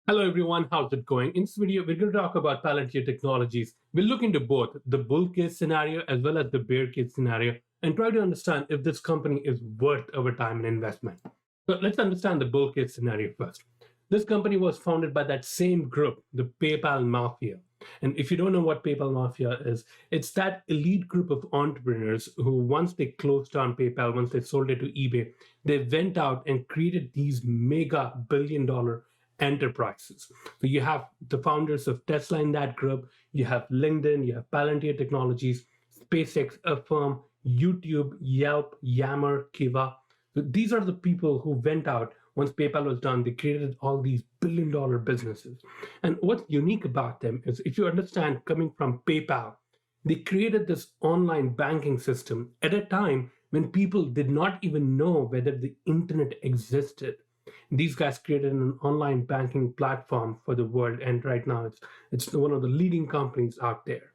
Hello everyone, how's it going? In this video, we're going to talk about Palantir Technologies. We'll look into both the bull case scenario as well as the bear case scenario and try to understand if this company is worth our time and investment. So let's understand the bull case scenario first. This company was founded by that same group, the PayPal Mafia. And if you don't know what PayPal Mafia is, it's that elite group of entrepreneurs who, once they closed down PayPal, once they sold it to eBay, they went out and created these mega billion-dollar enterprises. So you have the founders of Tesla in that group, you have LinkedIn, you have Palantir Technologies, SpaceX, Affirm, YouTube, Yelp, Yammer, Kiva. So these are the people who went out once PayPal was done. They created all these billion-dollar businesses. And what's unique about them is, if you understand, coming from PayPal, they created this online banking system at a time when people did not even know whether the internet existed. These guys created an online banking platform for the world, and right now it's one of the leading companies out there.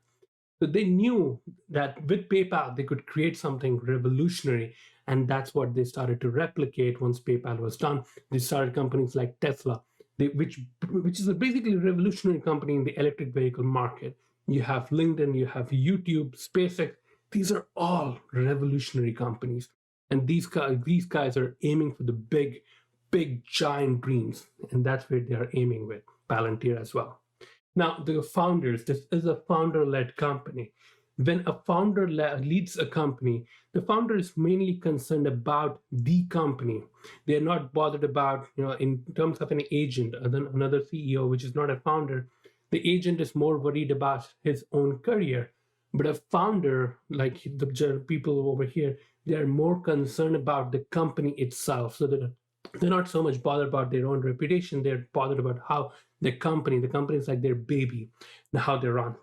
So they knew that with PayPal they could create something revolutionary, and that's what they started to replicate. Once PayPal was done, they started companies like Tesla, which is a basically revolutionary company in the electric vehicle market. You have LinkedIn, you have YouTube, SpaceX. These are all revolutionary companies, and these guys are aiming for the big giant dreams, and that's where they are aiming with Palantir as well. Now, the founders, this is a founder-led company. When a founder leads a company, the founder is mainly concerned about the company. They're not bothered about, in terms of an agent, another CEO, which is not a founder. The agent is more worried about his own career. But a founder, like the people over here, they are more concerned about the company itself, so that they're not so much bothered about their own reputation. They're bothered about how the company is like their baby, and how they run.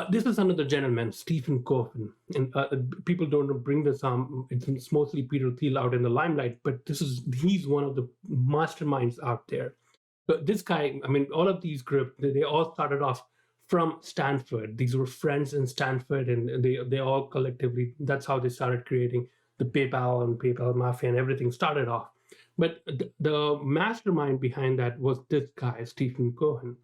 This is another gentleman, Stephen Cohen, and people don't bring this it's mostly Peter Thiel out in the limelight, but he's one of the masterminds out there. But this guy, I mean, all of these groups, they all started off from Stanford. These were friends in Stanford, and they all collectively, that's how they started creating the PayPal and PayPal Mafia, and everything started off. But the mastermind behind that was this guy, Stephen Cohen.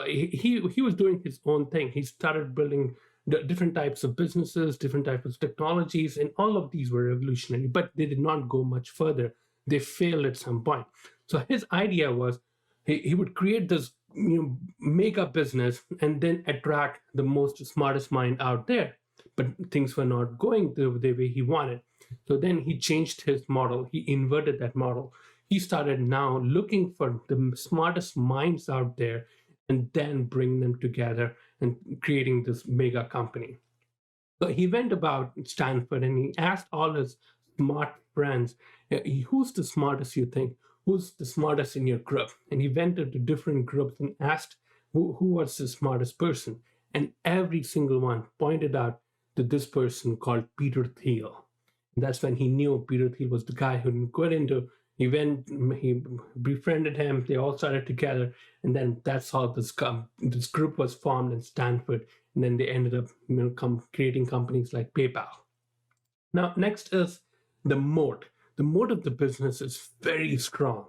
He was doing his own thing. He started building different types of businesses, different types of technologies, and all of these were revolutionary, but they did not go much further. They failed at some point. So his idea was he would create this mega business and then attract the most smartest mind out there. But things were not going the way he wanted. So then he changed his model. He inverted that model. He started now looking for the smartest minds out there and then bring them together and creating this mega company. So he went about Stanford and he asked all his smart friends, who's the smartest you think? Who's the smartest in your group? And he went into different groups and asked who was the smartest person. And every single one pointed out to this person called Peter Thiel. And that's when he knew Peter Thiel was the guy who got into. He befriended him. They all started together, and then that's how this group was formed in Stanford. And then they ended up, creating companies like PayPal. Now, next is the moat. The moat of the business is very strong.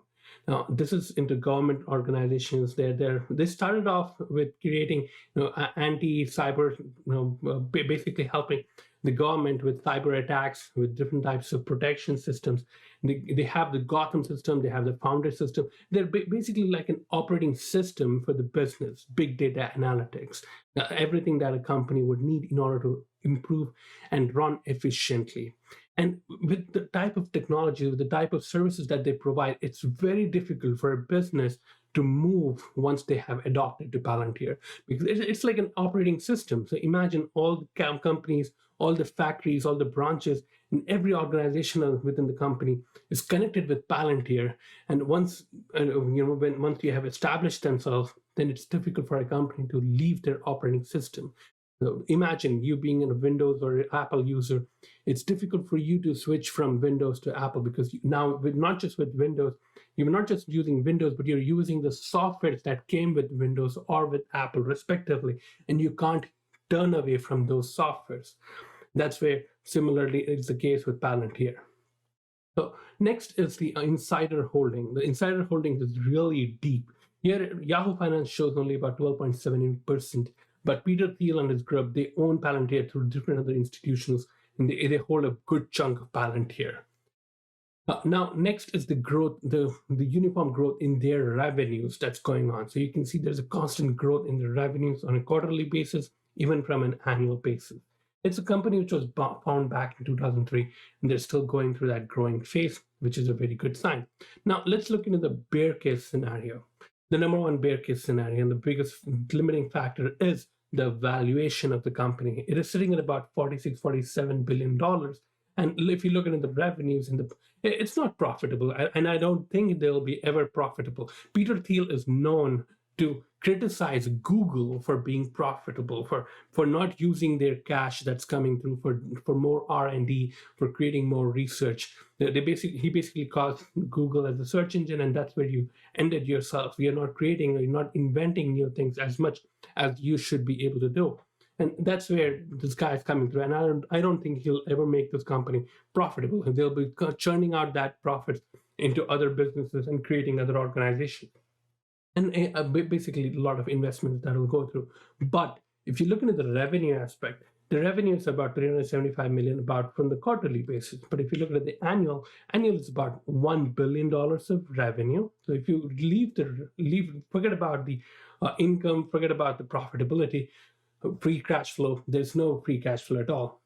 Now, this is into government organizations. They started off with creating, anti-cyber, basically helping the government with cyber attacks, with different types of protection systems. They have the Gotham system, they have the Founder system. They're basically like an operating system for the business, big data analytics, everything that a company would need in order to improve and run efficiently. And with the type of technology, with the type of services that they provide, it's very difficult for a business to move once they have adopted to Palantir, because it's like an operating system. So imagine all the companies, all the factories, all the branches, and every organization within the company is connected with Palantir. And once once you have established themselves, then it's difficult for a company to leave their operating system. So imagine you being a Windows or Apple user. It's difficult for you to switch from Windows to Apple, because now, not just with Windows, you're not just using Windows, but you're using the softwares that came with Windows or with Apple respectively, and you can't turn away from those softwares. That's where similarly it's the case with Palantir. So next is the insider holding. The insider holding is really deep. Here, Yahoo Finance shows only about 12.78%, but Peter Thiel and his group, they own Palantir through different other institutions, and they hold a good chunk of Palantir. Now, next is the growth, the uniform growth in their revenues that's going on. So you can see there's a constant growth in the revenues on a quarterly basis, even from an annual basis. It's a company which was found back in 2003, and they're still going through that growing phase, which is a very good sign. Now, let's look into the bear case scenario. The number one bear case scenario and the biggest limiting factor is the valuation of the company. It is sitting at about $47 billion. And if you look at the revenues it's not profitable, and I don't think they'll be ever profitable. Peter Thiel is known to criticize Google for being profitable, for not using their cash that's coming through for more R&D, for creating more research. He basically calls Google as a search engine, and that's where you ended yourself. You're not creating, you're not inventing new things as much as you should be able to do. And that's where this guy is coming through. And I don't think he'll ever make this company profitable. They'll be churning out that profit into other businesses and creating other organizations. And basically a lot of investments that will go through. But if you look into the revenue aspect, the revenue is about 375 million about from the quarterly basis. But if you look at the annual is about $1 billion of revenue. So if you forget about the income, forget about the profitability, free cash flow, there's no free cash flow at all.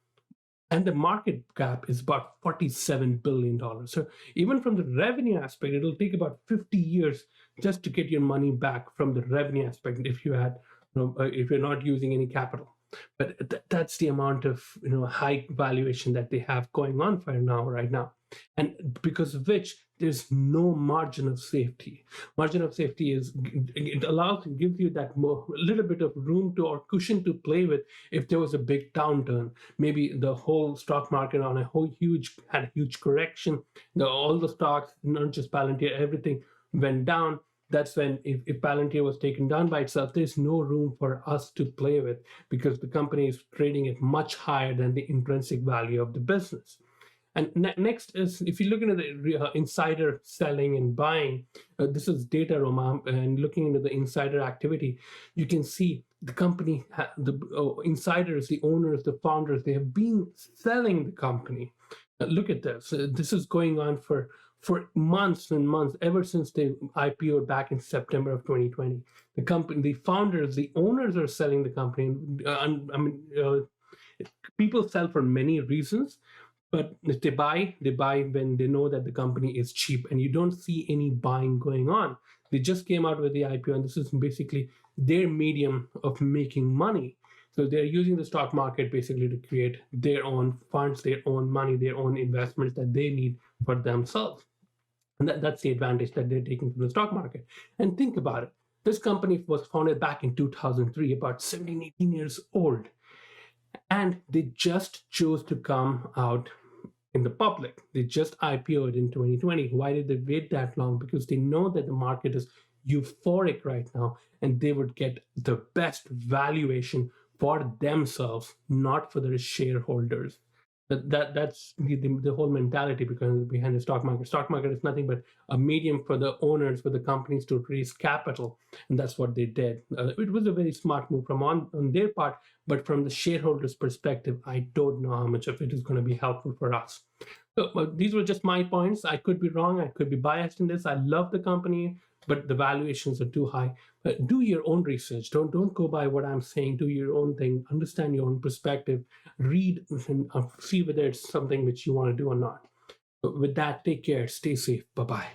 And the market cap is about $47 billion. So even from the revenue aspect, it'll take about 50 years just to get your money back from the revenue aspect if you're not using any capital. But that's the amount of high valuation that they have going on right now. And because of which there's no margin of safety. Margin of safety gives you that little bit of room or cushion to play with if there was a big downturn. Maybe the whole stock market had a huge correction. All the stocks, not just Palantir, everything went down. That's when if Palantir was taken down by itself, there's no room for us to play with because the company is trading at much higher than the intrinsic value of the business. And next is, if you look into the insider selling and buying, this is data, Roma, and looking into the insider activity, you can see the company, the insiders, the owners, the founders, they have been selling the company. Look at this. This is going on for months and months, ever since they IPO'd back in September of 2020. The company, the founders, the owners are selling the company. People sell for many reasons. But if they buy when they know that the company is cheap, and you don't see any buying going on. They just came out with the IPO, and this is basically their medium of making money. So they're using the stock market basically to create their own funds, their own money, their own investments that they need for themselves. And that's the advantage that they're taking from the stock market. And think about it. This company was founded back in 2003, about 17, 18 years old. And they just chose to come out in the public. They just IPO'd in 2020. Why did they wait that long? Because they know that the market is euphoric right now, and they would get the best valuation for themselves, not for their shareholders. That's the whole mentality behind the stock market. Stock market is nothing but a medium for the owners, for the companies to raise capital, and that's what they did. It was a very smart move on their part, but from the shareholders' perspective, I don't know how much of it is going to be helpful for us. So these were just my points. I could be wrong. I could be biased in this. I love the company, but the valuations are too high. Do your own research. Don't go by what I'm saying. Do your own thing. Understand your own perspective. Read and see whether it's something which you want to do or not. But with that, take care. Stay safe. Bye-bye.